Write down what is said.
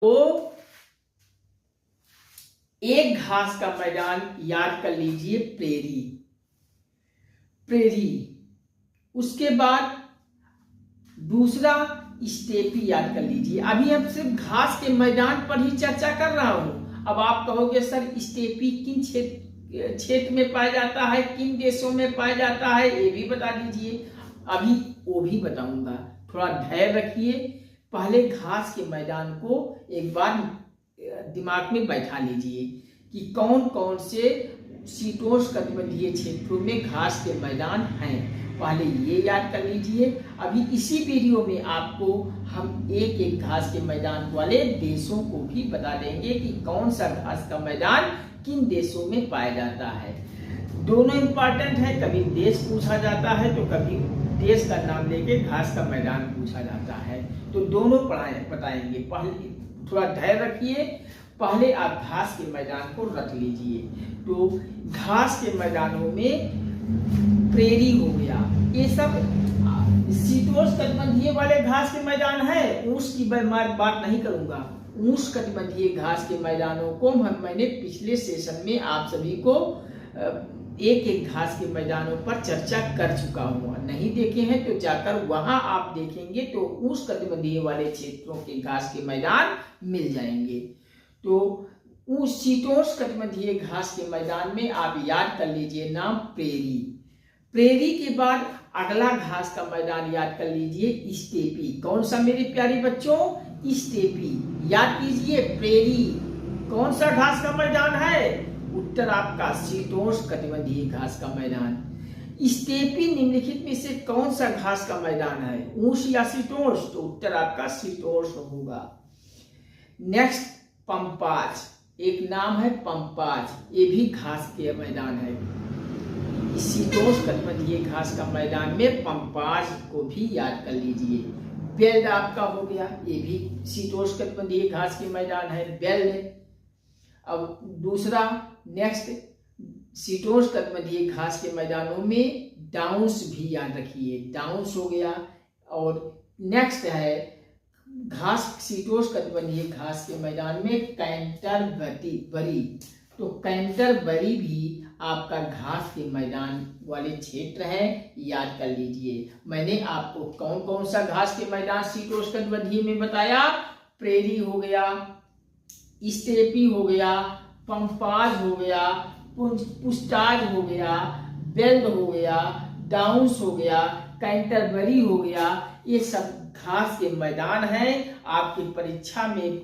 तो एक घास का मैदान याद कर लीजिए, प्रेरी। प्रेरी। उसके बाद दूसरा स्टेपी याद कर लीजिए। अभी हम सिर्फ घास के मैदान पर ही चर्चा कर रहा हूं। अब आप कहोगे सर स्टेपी किन क्षेत्र में पाया जाता है, किन देशों में पाया जाता है, ये भी बता दीजिए। अभी वो भी बताऊंगा, थोड़ा धैर्य रखिए। पहले घास के मैदान को एक बार दिमाग में बैठा लीजिए कि कौन कौन से शीतोष्णकटिबंधीय क्षेत्रों में घास के मैदान हैं। पहले ये याद कर लीजिए। अभी इसी वीडियो में आपको हम एक एक घास के मैदान वाले देशों को भी बता देंगे कि कौन सा घास का मैदान किन देशों में पाया जाता है। दोनों इंपॉर्टेंट है, कभी देश पूछा जाता है तो कभी देश का नाम लेके घास का मैदान पूछा जाता है, तो दोनों बताएंगे। पहले थोड़ा धैर्य रखिए। पहले आप घास के मैदान को रख लीजिए। तो घास के मैदानों में प्रेरी हो गया, ये सब शीतोष्णकटिबंधीय वाले घास के मैदान है। ऊष्ण की मैं बात नहीं करूंगा। उष्णकटिबंधीय घास के मैदानों को मैंने पिछले सेशन में आप सभी को एक एक घास के मैदानों पर चर्चा कर चुका हूँ। नहीं देखे हैं तो जाकर वहां आप देखेंगे तो उष्णकटिबंधीय वाले क्षेत्रों के घास के मैदान मिल जाएंगे। तो उस शीतोष्णकटिबंधीय घास के मैदान में आप याद कर लीजिए नाम, प्रेरी। प्रेरी के बाद अगला घास का मैदान याद कर लीजिए, स्टेपी। कौन सा मेरे प्यारे बच्चों? स्टेपी। याद कीजिए, प्रेरी कौन सा घास का मैदान है? उत्तर आपका शीतोष्णकटिबंधीय घास का मैदान। स्टेपी निम्नलिखित में से कौन सा घास का मैदान है? उष्ण या शीतोष्ण? तो उत्तर आपका शीतोष्ण होगा। नेक्स्ट पंपाज, एक नाम है पंपाज, ये भी घास के मैदान है। शीतोष्णकटिबंधीय घास का मैदान में पंपाज को भी याद कर लीजिए। बेल्ट आपका हो गया, ये भी शीतोष्णकटिबंधीय घास के मैदान है, बेल्ट। अब दूसरा नेक्स्ट शीतोष्णकटिबंधीय घास के मैदानों में डाउन्स भी याद रखिए, डाउन्स हो गया। और नेक्स्ट है घास, शीतोष्णकटिबंधीय घास के मैदान में कैंटरबरी। तो कैंटरबरी भी आपका घास के मैदान वाले क्षेत्र है, याद कर लीजिए। मैंने आपको कौन कौन सा घास के मैदान शीतोष्णकटिबंधीय में बताया? प्रेरी हो गया, स्टेपी हो गया, पंपाज हो गया, पुस्टाज हो गया, बेल्ट हो गया, डाउन्स हो गया, कैंटरबरी हो गया। ये सब घास के मैदान हैं। आपकी परीक्षा में